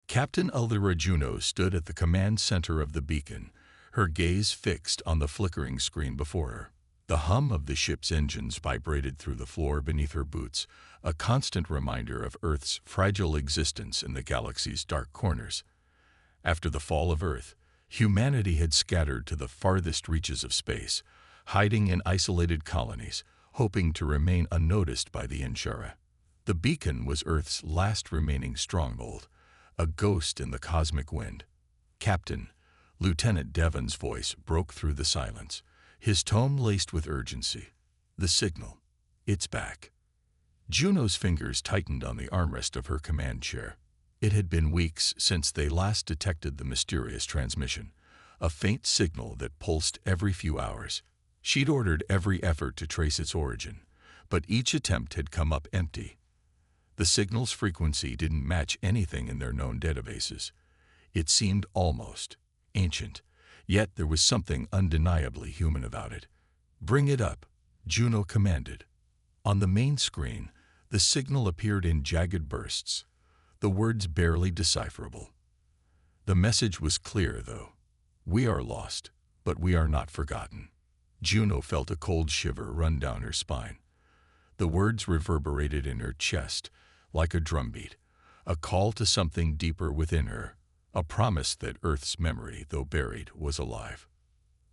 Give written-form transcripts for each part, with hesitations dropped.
Captain Ulrira Juno stood at the command center of the beacon, her gaze fixed on the flickering screen before her. The hum of the ship's engines vibrated through the floor beneath her boots, a constant reminder of Earth's fragile existence in the galaxy's dark corners. After the fall of Earth, humanity had scattered to the farthest reaches of space, hiding in isolated colonies, hoping to remain unnoticed by the Inshara. The beacon was Earth's last remaining stronghold, a ghost in the cosmic wind. "Captain," Lieutenant Devon's voice broke through the silence, his tone laced with urgency. "The signal. It's back." Juno's fingers tightened on the armrest of her command chair. It had been weeks since they last detected the mysterious transmission, a faint signal that pulsed every few hours. She'd ordered every effort to trace its origin, but each attempt had come up empty. The signal's frequency didn't match anything in their known databases. It seemed almost ancient, yet there was something undeniably human about it. "Bring it up," Juno commanded. On the main screen, the signal appeared in jagged bursts, the words barely decipherable. The message was clear, though. "We are lost, but we are not forgotten." Juno felt a cold shiver run down her spine. The words reverberated in her chest like a drumbeat, a call to something deeper within her, a promise that Earth's memory, though buried, was alive.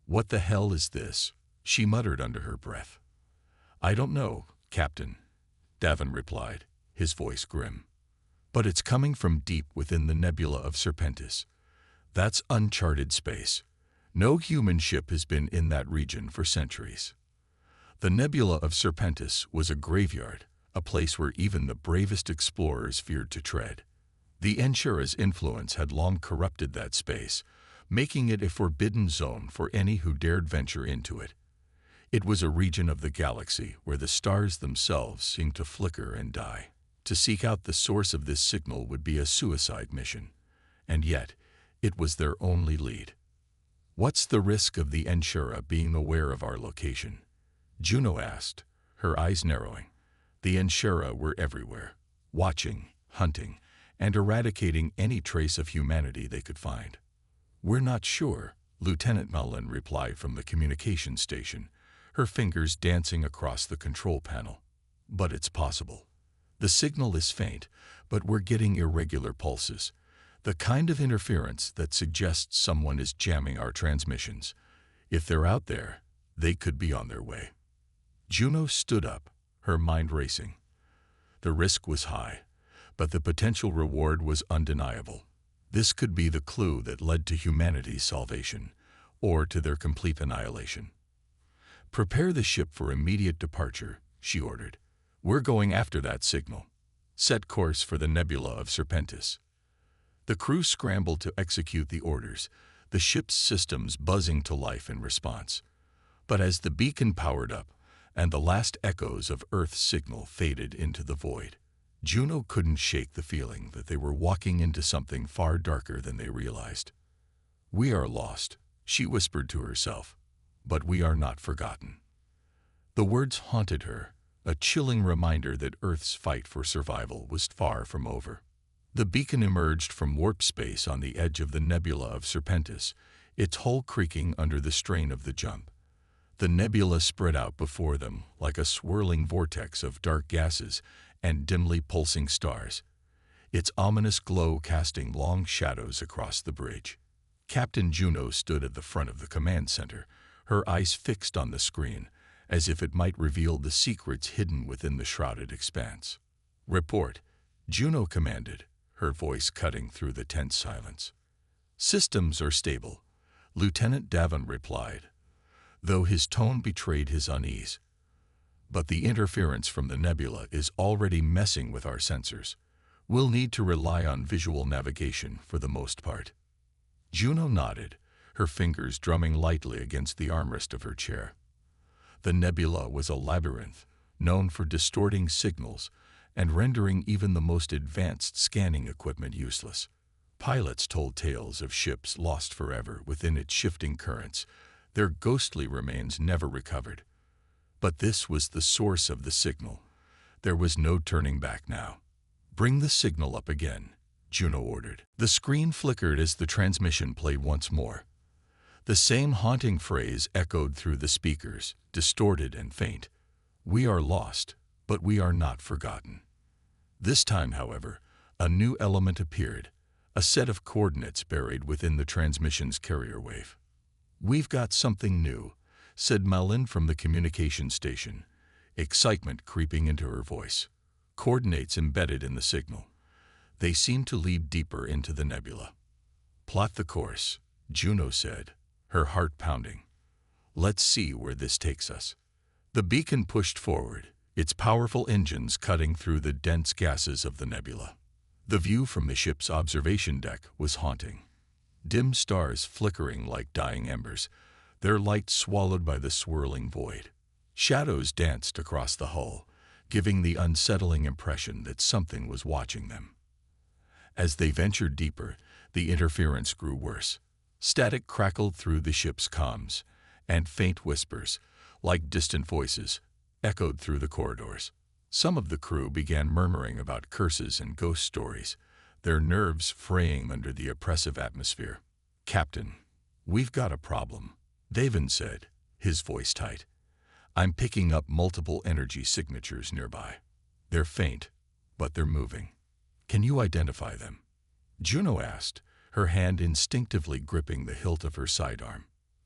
"What the hell is this?" she muttered under her breath. "I don't know, Captain," Davin replied, his voice grim. "But it's coming from deep within the nebula of Serpentis. That's uncharted space. No human ship has been in that region for centuries." The nebula of Serpentis was a graveyard, a place where even the bravest explorers feared to tread. The Inshara's influence had long corrupted that space, making it a forbidden zone for any who dared venture into it. It was a region of the galaxy where the stars themselves seemed to flicker and die. To seek out the source of this signal would be a suicide mission, and yet it was their only lead. "What's the risk of the Inshara being aware of our location?" Juno asked, her eyes narrowing. The Inshara were everywhere, watching, hunting, and eradicating any trace of humanity they could find. "We're not sure," Lieutenant Mullen replied from the communications station, her fingers dancing across the control panel. "But it's possible. The signal is faint, but we're getting irregular pulses, the kind of interference that suggests someone is jamming our transmissions. If they're out there, they could be on their way." Juno stood up, her mind racing. The risk was high, but the potential reward was undeniable. This could be the clue that led to humanity's salvation, or to their complete annihilation. "Prepare the ship for immediate departure," she ordered. "We're going after that signal. Set course for the nebula of Serpentis." The crew scrambled to execute the orders, the ship's systems buzzing to life in response. But as the beacon powered up, and the last echoes of Earth's signal faded into the void, Juno couldn't shake the feeling that they were walking into something far darker than they realized. "We are lost," she whispered to herself, "but we are not forgotten." The words haunted her, a chilling reminder that Earth's fight for survival was far from over. The beacon emerged from warp space on the edge of the nebula of Serpentis, its hull creaking under the strain of the jump. The nebula spread out before them like a swirling vortex of dark gases and dimly pulsing stars, its ominous glow casting long shadows across the bridge. Captain Juno stood at the front of the command center, her eyes fixed on the screen, as if it might reveal the secrets hidden within the shrouded expanse. "Report," Juno commanded, her voice cutting through the tense silence. "Systems are stable," Lieutenant Davin replied, though his tone betrayed his unease. "But the interference from the nebula is already messing with our sensors. We'll need to rely on visual navigation for the most part." Juno nodded, her fingers drumming lightly against the armrest of her chair. The nebula was a labyrinth, known for distorting signals and rendering even the most advanced scanning equipment useless. Pilots told tales of ships lost forever within its shifting currents, their ghostly remains never recovered. But this was the source of the signal. There was no turning back now. "Bring the signal up again," Juno ordered. The screen flickered as the transmission played once more. The same haunting phrase echoed through the speakers, distorted and faint. We are lost, but we are not forgotten. This time, however, a new element appeared, a set of coordinates buried within the transmission's carrier wave. We've got something new, said Malin from the communication station, excitement creeping into her voice. Coordinates embedded in the signal. They seemed to lead deeper into the nebula. Plot the course, Juno said, her heart pounding. Let's see where this takes us. The beacon pushed forward, its powerful engines cutting through the dense gases of the nebula. The view from the ship's observation deck was haunting. Dim stars flickering like dying embers, their light swallowed by the swirling void. Shadows danced across the hull, giving the unsettling impression that something was watching them. As they ventured deeper, the interference grew worse. Static crackled through the ship's comms, and faint whispers, like distant voices, echoed through the corridors. Some of the crew began murmuring about curses and ghost stories, their nerves fraying under the oppressive atmosphere. Captain, we've got a problem, Daven said, his voice tight. I'm picking up multiple energy signatures nearby. They're faint, but they're moving. Can you identify them? Juno asked, her hand instinctively gripping the hilt of her sidearm.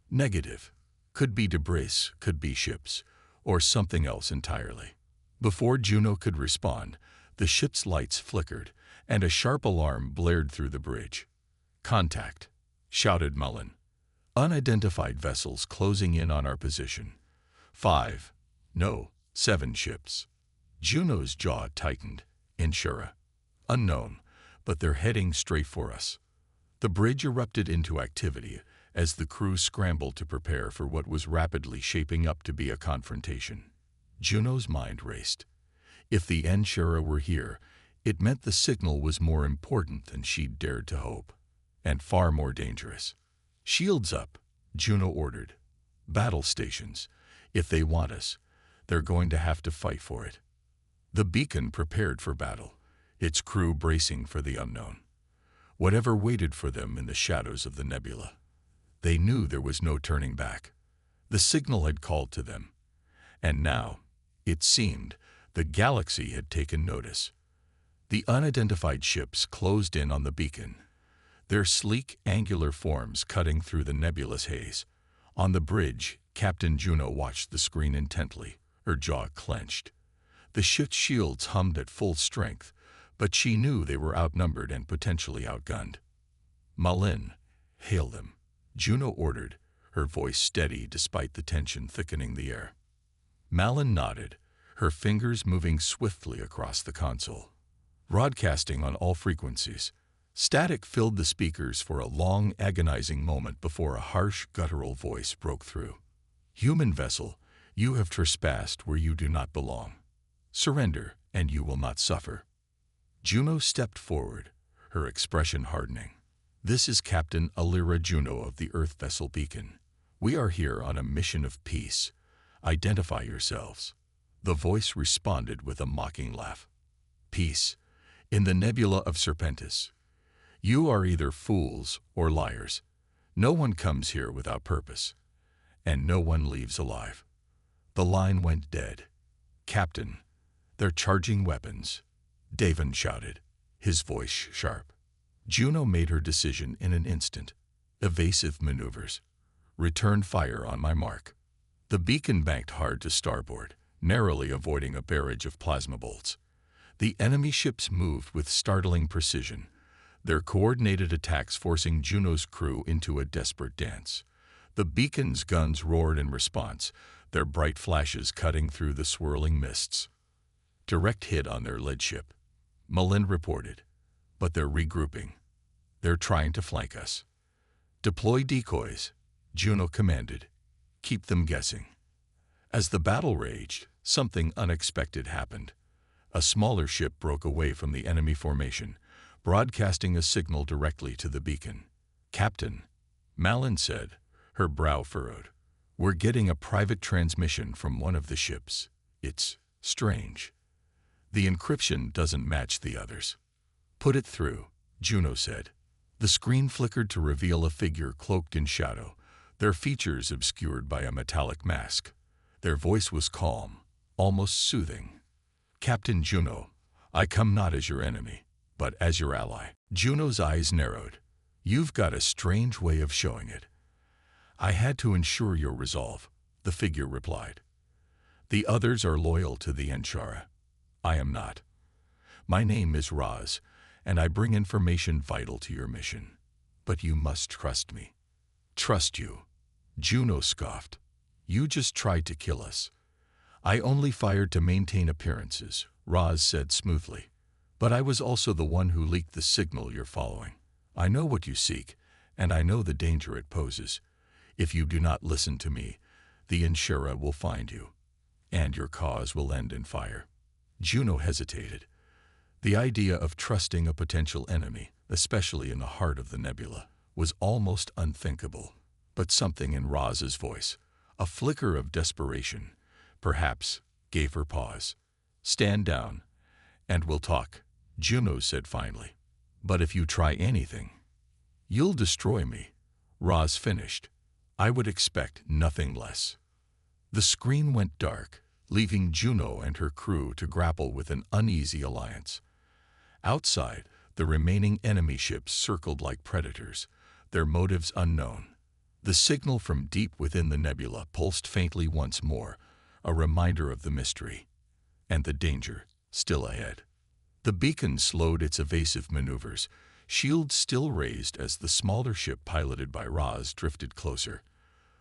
Negative. Could be debris, could be ships, or something else entirely. Before Juno could respond, the ship's lights flickered, and a sharp alarm blared through the bridge. Contact, shouted Mullen. Unidentified vessels closing in on our position. 5, no, 7 ships. Juno's jaw tightened. Inshura. Unknown, but they're heading straight for us. The bridge erupted into activity as the crew scrambled to prepare for what was rapidly shaping up to be a confrontation. Juno's mind raced. If the Inshura were here, it meant the signal was more important than she'd dared to hope, and far more dangerous. Shields up, Juno ordered. Battle stations. If they want us, they're going to have to fight for it. The beacon prepared for battle, its crew bracing for the unknown. Whatever waited for them in the shadows of the nebula. They knew there was no turning back. The signal had called to them. And now, it seemed, the galaxy had taken notice. The unidentified ships closed in on the beacon, their sleek, angular forms cutting through the nebulous haze. On the bridge, Captain Juno watched the screen intently, her jaw clenched. The ship's shields hummed at full strength, but she knew they were outnumbered and potentially outgunned. Malin, hail them, Juno ordered, her voice steady despite the tension thickening the air. Malin nodded, her fingers moving swiftly across the console. Broadcasting on all frequencies, static filled the speakers for a long, agonizing moment before a harsh, guttural voice broke through. Human vessel, you have trespassed where you do not belong. Surrender, and you will not suffer. Juno stepped forward, her expression hardening. This is Captain Alira Juno of the Earth Vessel Beacon. We are here on a mission of peace. Identify yourselves. The voice responded with a mocking laugh. Peace. In the nebula of Serpentis. You are either fools or liars. No one comes here without purpose, and no one leaves alive. The line went dead. Captain, they're charging weapons, Daven shouted, his voice sharp. Juno made her decision in an instant. Evasive maneuvers. Return fire on my mark. The beacon banked hard to starboard, narrowly avoiding a barrage of plasma bolts. The enemy ships moved with startling precision, their coordinated attacks forcing Juno's crew into a desperate dance. The beacon's guns roared in response, their bright flashes cutting through the swirling mists. Direct hit on their lead ship, Malin reported. But they're regrouping. They're trying to flank us. Deploy decoys, Juno commanded. Keep them guessing. As the battle raged, something unexpected happened. A smaller ship broke away from the enemy formation, broadcasting a signal directly to the beacon. Captain, Malin said, her brow furrowed. We're getting a private transmission from one of the ships. It's strange. The encryption doesn't match the others. Put it through, Juno said. The screen flickered to reveal a figure cloaked in shadow, their features obscured by a metallic mask. Their voice was calm, almost soothing. Captain Juno, I come not as your enemy, but as your ally. Juno's eyes narrowed. You've got a strange way of showing it. I had to ensure your resolve, the figure replied. The others are loyal to the Enchara. I am not. My name is Raz, and I bring information vital to your mission. But you must trust me. Trust you? Juno scoffed. You just tried to kill us. I only fired to maintain appearances, Raz said smoothly. But I was also the one who leaked the signal you're following. I know what you seek, and I know the danger it poses. If you do not listen to me, the Enchara will find you, and your cause will end in fire. Juno hesitated. The idea of trusting a potential enemy, especially in the heart of the nebula, was almost unthinkable. But something in Raz's voice, a flicker of desperation, perhaps, gave her pause. Stand down, and we'll talk, Juno said finally. But if you try anything, you'll destroy me, Raz finished. I would expect nothing less. The screen went dark, leaving Juno and her crew to grapple with an uneasy alliance. Outside, the remaining enemy ships circled like predators, their motives unknown. The signal from deep within the nebula pulsed faintly once more, a reminder of the mystery and the danger still ahead. The beacon slowed its evasive maneuvers, shields still raised as the smaller ship piloted by Raz drifted closer.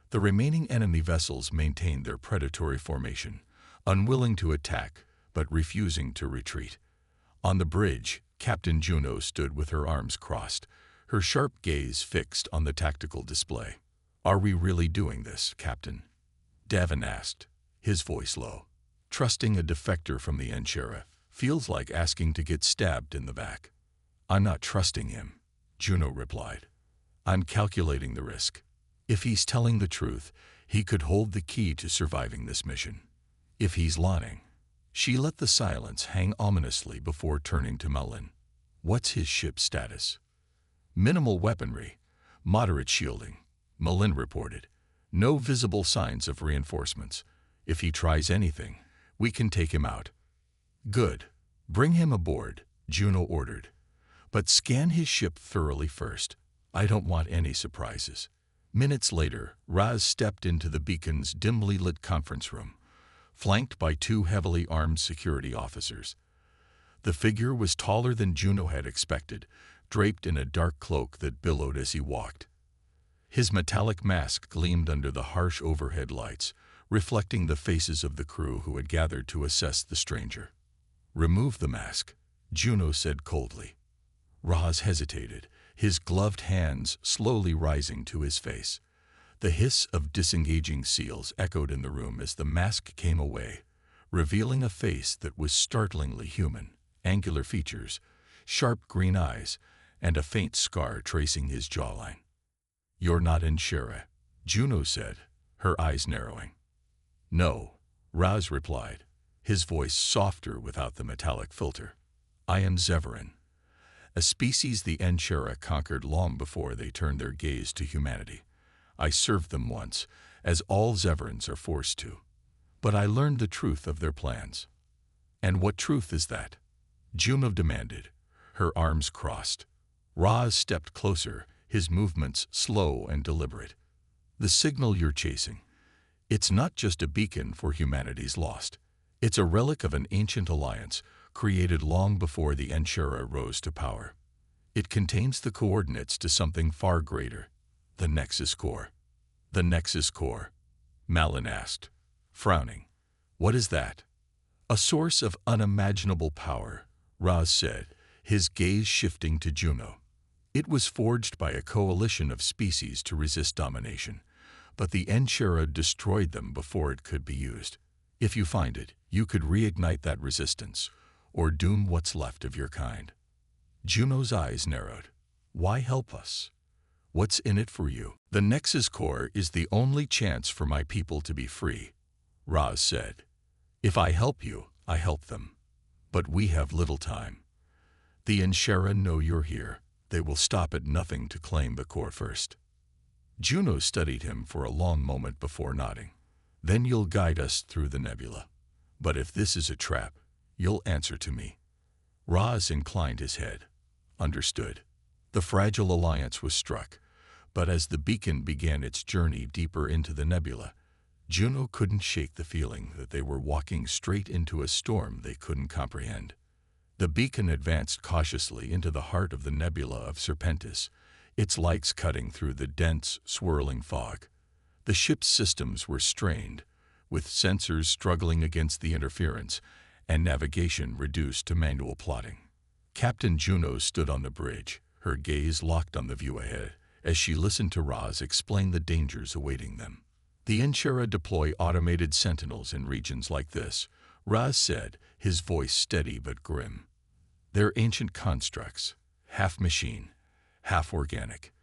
The remaining enemy vessels maintained their predatory formation, unwilling to attack but refusing to retreat. On the bridge, Captain Juno stood with her arms crossed, her sharp gaze fixed on the tactical display. Are we really doing this, Captain? Davin asked, his voice low. Trusting a defector from the Enchara feels like asking to get stabbed in the back. I'm not trusting him, Juno replied. I'm calculating the risk. If he's telling the truth, he could hold the key to surviving this mission. If he's lying, she let the silence hang ominously before turning to Malin. What's his ship's status? Minimal weaponry, moderate shielding, Malin reported. No visible signs of reinforcements. If he tries anything, we can take him out. Good. Bring him aboard, Juno ordered. But scan his ship thoroughly first. I don't want any surprises. Minutes later, Raz stepped into the beacon's dimly lit conference room, flanked by two heavily armed security officers. The figure was taller than Juno had expected, draped in a dark cloak that billowed as he walked. His metallic mask gleamed under the harsh overhead lights, reflecting the faces of the crew who had gathered to assess the stranger. Remove the mask, Juno said coldly. Raz hesitated, his gloved hands slowly rising to his face. The hiss of disengaging seals echoed in the room as the mask came away, revealing a face that was startlingly human, angular features, sharp green eyes, and a faint scar tracing his jawline. You're not Enchara, Juno said, her eyes narrowing. No, Raz replied, his voice softer without the metallic filter. I am Zeverin, a species the Enchara conquered long before they turned their gaze to humanity. I served them once, as all Zeverins are forced to. But I learned the truth of their plans. And what truth is that? Juno demanded, her arms crossed. Raz stepped closer, his movements slow and deliberate. The signal you're chasing. It's not just a beacon for humanity's lost. It's a relic of an ancient alliance created long before the Enchara rose to power. It contains the coordinates to something far greater, the Nexus Core. The Nexus Core? Malin asked, frowning. What is that? A source of unimaginable power, Raz said, his gaze shifting to Juno. It was forged by a coalition of species to resist domination, but the Enchara destroyed them before it could be used. If you find it, you could reignite that resistance, or doom what's left of your kind. Juno's eyes narrowed. Why help us? What's in it for you? The Nexus Core is the only chance for my people to be free, Raz said. If I help you, I help them. But we have little time. The Enchara know you're here, They will stop at nothing to claim the core first. Juno studied him for a long moment before nodding. Then you'll guide us through the nebula. But if this is a trap, you'll answer to me. Roz inclined his head. Understood. The fragile alliance was struck, but as the beacon began its journey deeper into the nebula, Juno couldn't shake the feeling that they were walking straight into a storm they couldn't comprehend. The beacon advanced cautiously into the heart of the nebula of Serpentis, its lights cutting through the dense, swirling fog. The ship's systems were strained, with sensors struggling against the interference and navigation reduced to manual plotting. Captain Juno stood on the bridge, her gaze locked on the view ahead, as she listened to Roz explain the dangers awaiting them. The Inshara deploy automated sentinels in regions like this, Roz said, his voice steady but grim. They're ancient constructs, half machine, half organic.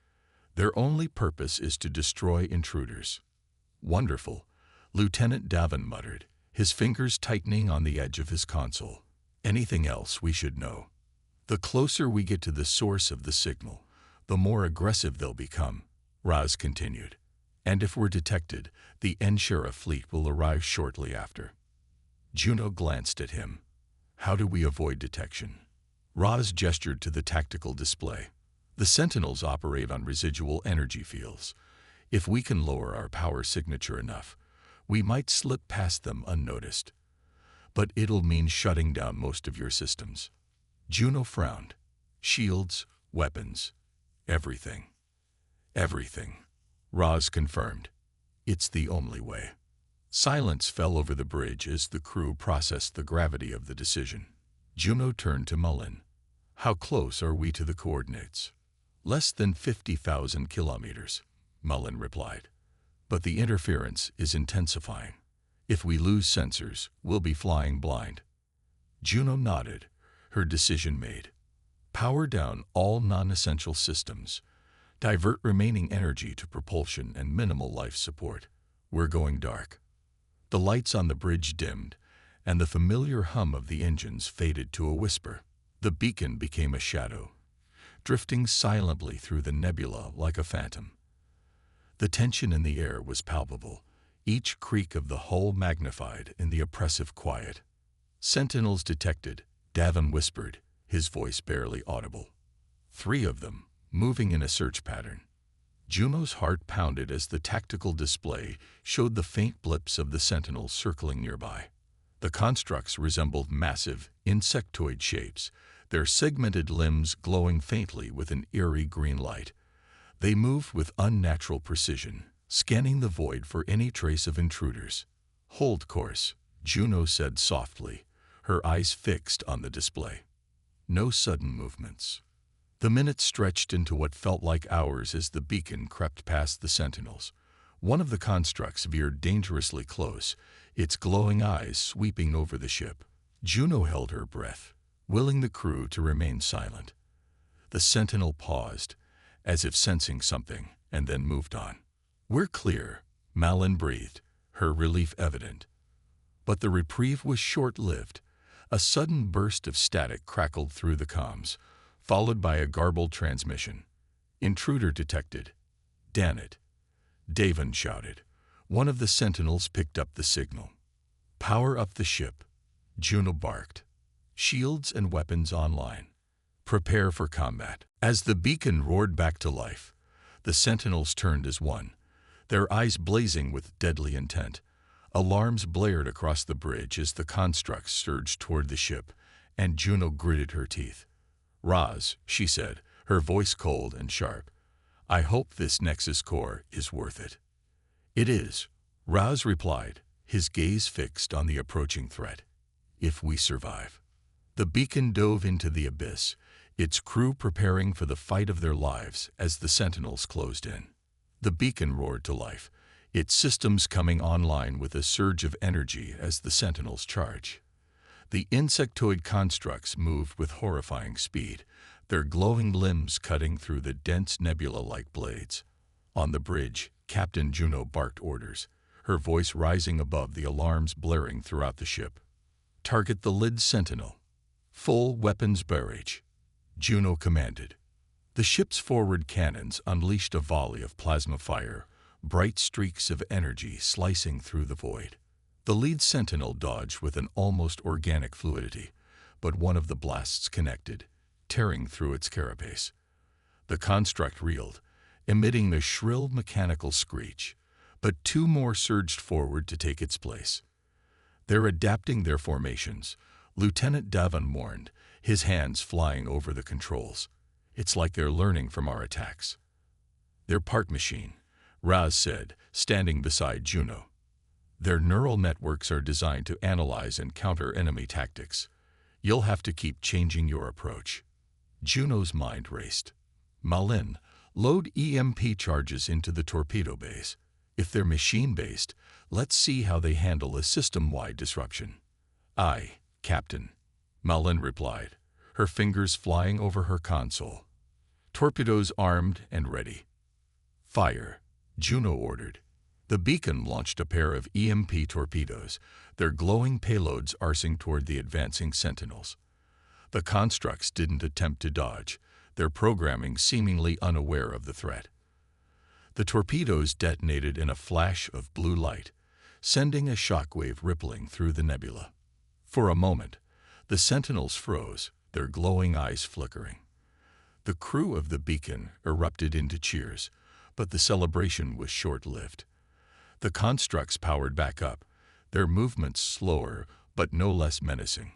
Their only purpose is to destroy intruders. Wonderful, Lieutenant Davin muttered, his fingers tightening on the edge of his console. Anything else we should know? The closer we get to the source of the signal, the more aggressive they'll become, Roz continued. And if we're detected, the Inshara fleet will arrive shortly after. Juno glanced at him. How do we avoid detection? Roz gestured to the tactical display. The Sentinels operate on residual energy fields. If we can lower our power signature enough, we might slip past them unnoticed. But it'll mean shutting down most of your systems. Juno frowned. Shields, weapons, everything. Everything, Roz confirmed. It's the only way. Silence fell over the bridge as the crew processed the gravity of the decision. Juno turned to Mullen. How close are we to the coordinates? Less than 50,000 kilometers, Mullen replied. But the interference is intensifying. If we lose sensors, we'll be flying blind. Juno nodded, her decision made. Power down all non-essential systems. Divert remaining energy to propulsion and minimal life support. We're going dark. The lights on the bridge dimmed, and the familiar hum of the engines faded to a whisper. The beacon became a shadow, drifting silently through the nebula like a phantom. The tension in the air was palpable, each creak of the hull magnified in the oppressive quiet. Sentinels detected, Davin whispered, his voice barely audible. 3 of them, moving in a search pattern. Juno's heart pounded as the tactical display showed the faint blips of the sentinels circling nearby. The constructs resembled massive, insectoid shapes, their segmented limbs glowing faintly with an eerie green light. They moved with unnatural precision, scanning the void for any trace of intruders. Hold course, Juno said softly, her eyes fixed on the display. No sudden movements. The minutes stretched into what felt like hours as the beacon crept past the sentinels. One of the constructs veered dangerously close, its glowing eyes sweeping over the ship. Juno held her breath, willing the crew to remain silent. The sentinel paused, as if sensing something, and then moved on. We're clear, Malin breathed, her relief evident. But the reprieve was short-lived. A sudden burst of static crackled through the comms, followed by a garbled transmission. Intruder detected. Damn it, Davin shouted. One of the sentinels picked up the signal. Power up the ship, Juno barked. Shields and weapons online. Prepare for combat. As the beacon roared back to life, the sentinels turned as one, their eyes blazing with deadly intent. Alarms blared across the bridge as the constructs surged toward the ship, and Juno gritted her teeth. Roz, she said, her voice cold and sharp. I hope this Nexus core is worth it. It is, Roz replied, his gaze fixed on the approaching threat. If we survive. The beacon dove into the abyss, its crew preparing for the fight of their lives as the sentinels closed in. The beacon roared to life, its systems coming online with a surge of energy as the sentinels charge. The insectoid constructs moved with horrifying speed, their glowing limbs cutting through the dense nebula like blades. On the bridge, Captain Juno barked orders, her voice rising above the alarms blaring throughout the ship. Target the lid sentinel. Full weapons barrage, Juno commanded. The ship's forward cannons unleashed a volley of plasma fire, bright streaks of energy slicing through the void. The lead sentinel dodged with an almost organic fluidity, but one of the blasts connected, tearing through its carapace. The construct reeled, emitting the shrill mechanical screech, but two more surged forward to take its place. They're adapting their formations, Lieutenant Davin warned, his hands flying over the controls. It's like they're learning from our attacks. They're part machine, Raz said, standing beside Juno. Their neural networks are designed to analyze and counter enemy tactics. You'll have to keep changing your approach. Juno's mind raced. Malin, load EMP charges into the torpedo bays. If they're machine-based, let's see how they handle a system-wide disruption. Aye, Captain, Malin replied, her fingers flying over her console. Torpedoes armed and ready. Fire, Juno ordered. The beacon launched a pair of EMP torpedoes, their glowing payloads arcing toward the advancing sentinels. The constructs didn't attempt to dodge, their programming seemingly unaware of the threat. The torpedoes detonated in a flash of blue light, sending a shockwave rippling through the nebula. For a moment, the sentinels froze, their glowing eyes flickering. The crew of the beacon erupted into cheers, but the celebration was short-lived. The constructs powered back up, their movements slower but no less menacing.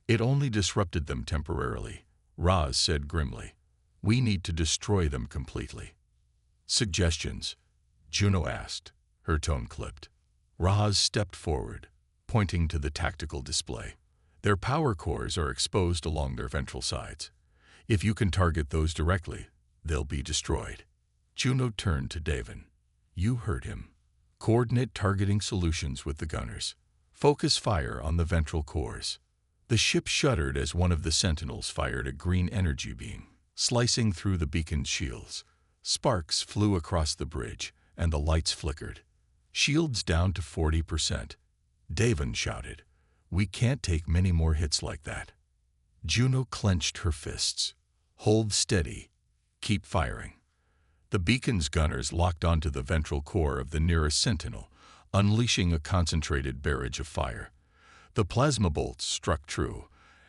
It only disrupted them temporarily, Raz said grimly. We need to destroy them completely. Suggestions? Juno asked, her tone clipped. Raz stepped forward, pointing to the tactical display. Their power cores are exposed along their ventral sides. If you can target those directly, they'll be destroyed. Juno turned to Davin. You heard him. Coordinate targeting solutions with the gunners. Focus fire on the ventral cores. The ship shuddered as one of the sentinels fired a green energy beam, slicing through the beacon's shields. Sparks flew across the bridge, and the lights flickered. Shields down to 40%. Davin shouted. We can't take many more hits like that. Juno clenched her fists. Hold steady. Keep firing. The beacon's gunners locked onto the ventral core of the nearest sentinel, unleashing a concentrated barrage of fire. The plasma bolts struck true,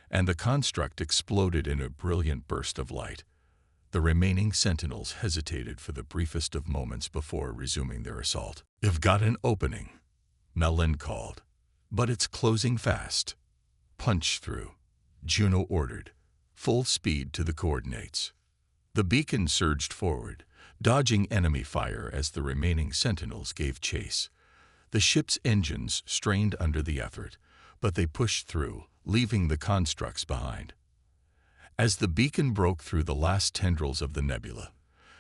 and the construct exploded in a brilliant burst of light. The remaining sentinels hesitated for the briefest of moments before resuming their assault. You've got an opening, Malin called, but it's closing fast. Punch through, Juno ordered, full speed to the coordinates. The beacon surged forward, dodging enemy fire as the remaining sentinels gave chase. The ship's engines strained under the effort, but they pushed through, leaving the constructs behind. As the beacon broke through the last tendrils of the nebula,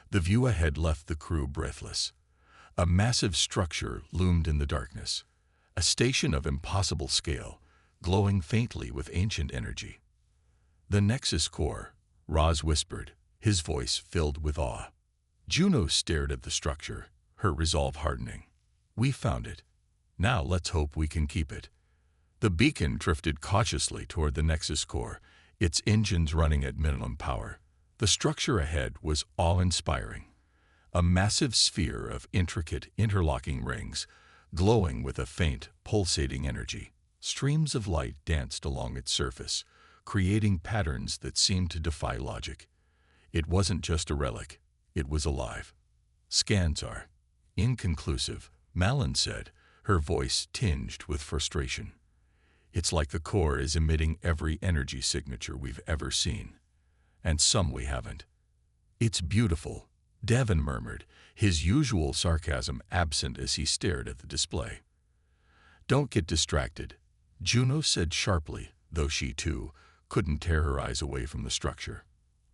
the view ahead left the crew breathless. A massive structure loomed in the darkness, a station of impossible scale, glowing faintly with ancient energy. The Nexus Core, Raz whispered, his voice filled with awe. Juno stared at the structure, her resolve hardening. We found it. Now let's hope we can keep it. The beacon drifted cautiously toward the Nexus Core, its engines running at minimum power. The structure ahead was awe-inspiring. A massive sphere of intricate, interlocking rings, glowing with a faint, pulsating energy. Streams of light danced along its surface, creating patterns that seemed to defy logic. It wasn't just a relic, it was alive. Scans are inconclusive, Malin said, her voice tinged with frustration. It's like the core is emitting every energy signature we've ever seen, and some we haven't. It's beautiful, Davin murmured, his usual sarcasm absent as he stared at the display. Don't get distracted, Juno said sharply, though she, too, couldn't tear her eyes away from the structure.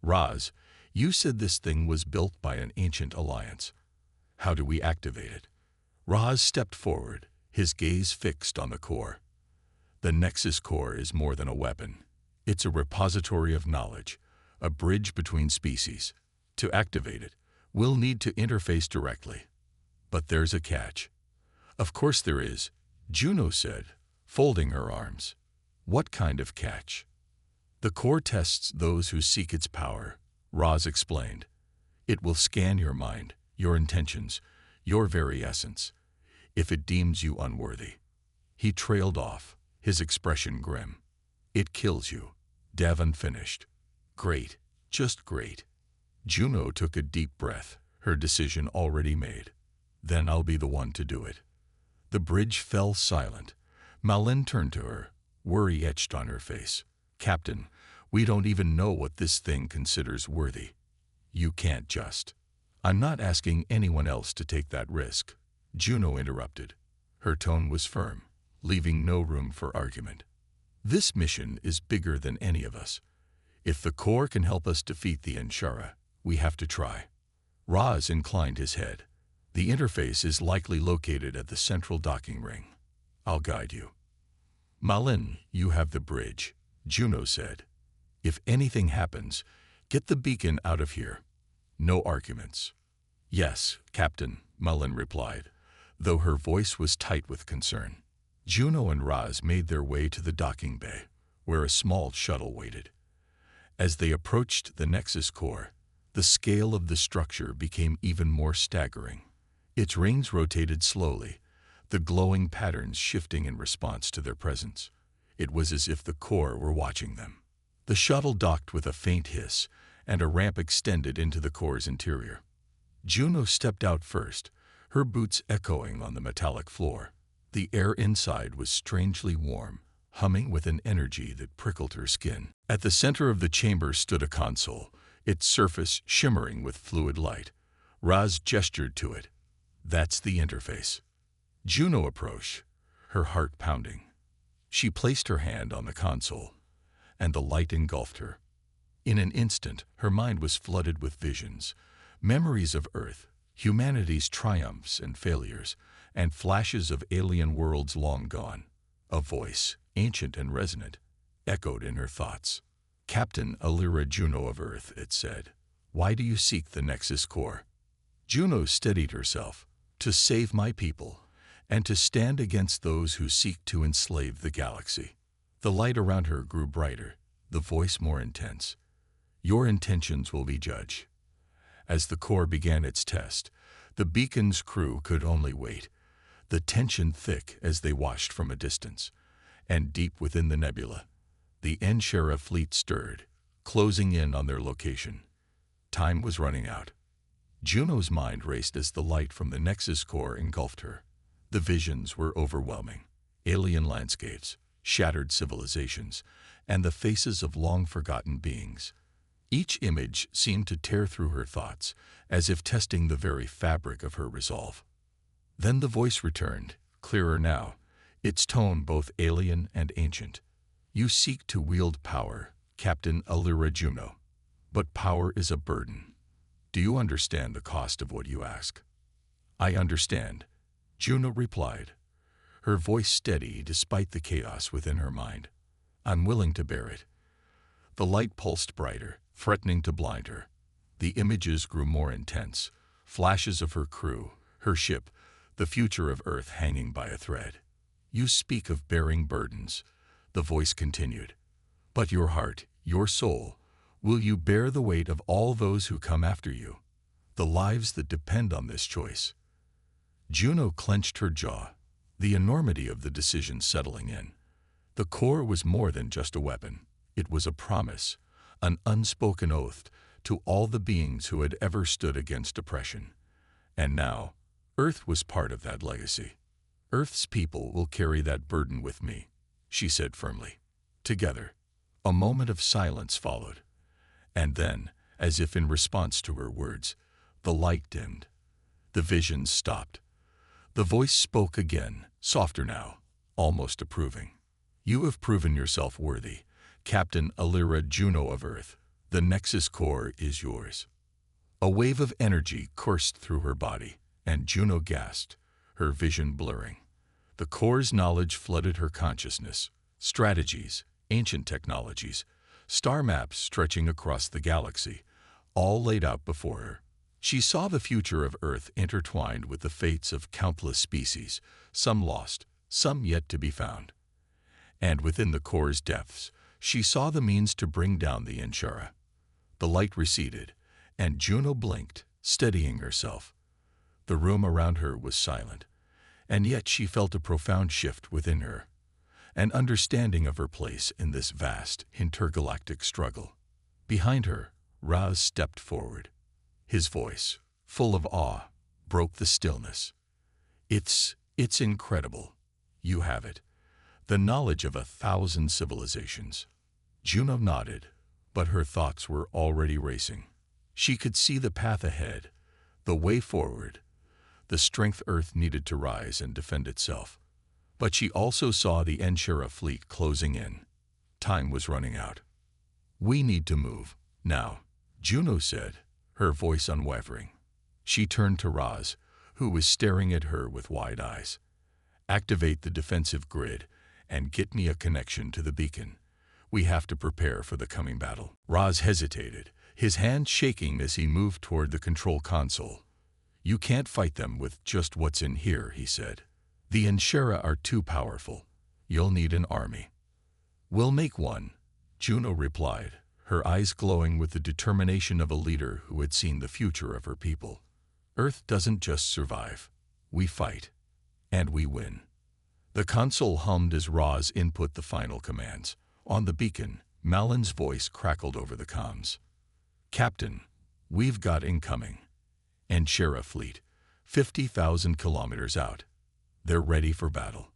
Raz, you said this thing was built by an ancient alliance. How do we activate it? Raz stepped forward, his gaze fixed on the core. The Nexus Core is more than a weapon. It's a repository of knowledge, a bridge between species. To activate it, we'll need to interface directly. But there's a catch. Of course there is, Juno said, folding her arms. What kind of catch? The core tests those who seek its power, Roz explained. "It will scan your mind, your intentions, your very essence. If it deems you unworthy." He trailed off, his expression grim. "It kills you." Devon finished. "Great, just great." Juno took a deep breath, her decision already made. "Then I'll be the one to do it." The bridge fell silent. Malin turned to her, worry etched on her face. "Captain, we don't even know what this thing considers worthy. You can't just." "I'm not asking anyone else to take that risk," Juno interrupted. Her tone was firm, leaving no room for argument. "This mission is bigger than any of us. If the Corps can help us defeat the Inshara, we have to try." Roz inclined his head. "The interface is likely located at the central docking ring. I'll guide you." "Malin, you have the bridge," Juno said. "If anything happens, get the beacon out of here. No arguments." "Yes, Captain," Malin replied, though her voice was tight with concern. Juno and Roz made their way to the docking bay, where a small shuttle waited. As they approached the Nexus core, the scale of the structure became even more staggering. Its rings rotated slowly, the glowing patterns shifting in response to their presence. It was as if the core were watching them. The shuttle docked with a faint hiss, and a ramp extended into the core's interior. Juno stepped out first, her boots echoing on the metallic floor. The air inside was strangely warm, humming with an energy that prickled her skin. At the center of the chamber stood a console, its surface shimmering with fluid light. Roz gestured to it. "That's the interface." Juno approached, her heart pounding. She placed her hand on the console, and the light engulfed her. In an instant, her mind was flooded with visions, memories of Earth, humanity's triumphs and failures, and flashes of alien worlds long gone. A voice, ancient and resonant, echoed in her thoughts. "Captain Alira Juno of Earth," it said, "why do you seek the Nexus core?" Juno steadied herself. "To save my people, and to stand against those who seek to enslave the galaxy." The light around her grew brighter, the voice more intense. "Your intentions will be judged." As the core began its test, the beacon's crew could only wait, the tension thick as they watched from a distance. And deep within the nebula, the Inshara fleet stirred, closing in on their location. Time was running out. Juno's mind raced as the light from the Nexus core engulfed her. The visions were overwhelming. Alien landscapes, shattered civilizations, and the faces of long-forgotten beings. Each image seemed to tear through her thoughts, as if testing the very fabric of her resolve. Then the voice returned, clearer now, its tone both alien and ancient. "You seek to wield power, Captain Alira Juno. But power is a burden. Do you understand the cost of what you ask?" "I understand," Juno replied, her voice steady despite the chaos within her mind. "I'm willing to bear it." The light pulsed brighter, threatening to blind her. The images grew more intense, flashes of her crew, her ship, the future of Earth hanging by a thread. "You speak of bearing burdens," the voice continued. "But your heart, your soul, will you bear the weight of all those who come after you? The lives that depend on this choice?" Juno clenched her jaw, the enormity of the decision settling in. The core was more than just a weapon. It was a promise, an unspoken oath to all the beings who had ever stood against oppression. And now, Earth was part of that legacy. "Earth's people will carry that burden with me," she said firmly. Together. A moment of silence followed. And then, as if in response to her words, the light dimmed. The visions stopped. The voice spoke again, softer now, almost approving. "You have proven yourself worthy, Captain Alira Juno of Earth. The Nexus core is yours." A wave of energy coursed through her body, and Juno gasped, her vision blurring. The core's knowledge flooded her consciousness. Strategies, ancient technologies, star maps stretching across the galaxy, all laid out before her. She saw the future of Earth intertwined with the fates of countless species, some lost, some yet to be found. And within the core's depths, she saw the means to bring down the Inshara. The light receded, and Juno blinked, steadying herself. The room around her was silent, and yet she felt a profound shift within her, an understanding of her place in this vast, intergalactic struggle. Behind her, Raz stepped forward. His voice, full of awe, broke the stillness. It's incredible. You have it. The knowledge of 1,000 civilizations. Juno nodded, but her thoughts were already racing. She could see the path ahead, the way forward, the strength Earth needed to rise and defend itself. But she also saw the HFY fleet closing in. Time was running out. We need to move, now, Juno said, her voice unwavering. She turned to Raz, who was staring at her with wide eyes. Activate the defensive grid and get me a connection to the beacon. We have to prepare for the coming battle. Raz hesitated, his hand shaking as he moved toward the control console. You can't fight them with just what's in here, he said. The HFY are too powerful. You'll need an army. We'll make one, Juno replied, her eyes glowing with the determination of a leader who had seen the future of her people. Earth doesn't just survive. We fight. And we win. The console hummed as Raz input the final commands. On the beacon, Malin's voice crackled over the comms. Captain, we've got incoming. HFY fleet, 50,000 kilometers out. They're ready for battle.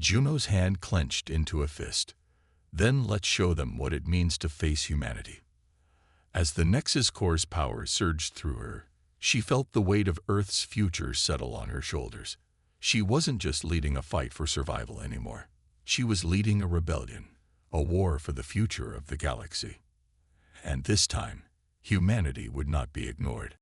Juno's hand clenched into a fist. Then let's show them what it means to face humanity. As the Nexus Core's power surged through her, she felt the weight of Earth's future settle on her shoulders. She wasn't just leading a fight for survival anymore. She was leading a rebellion, a war for the future of the galaxy. And this time, humanity would not be ignored.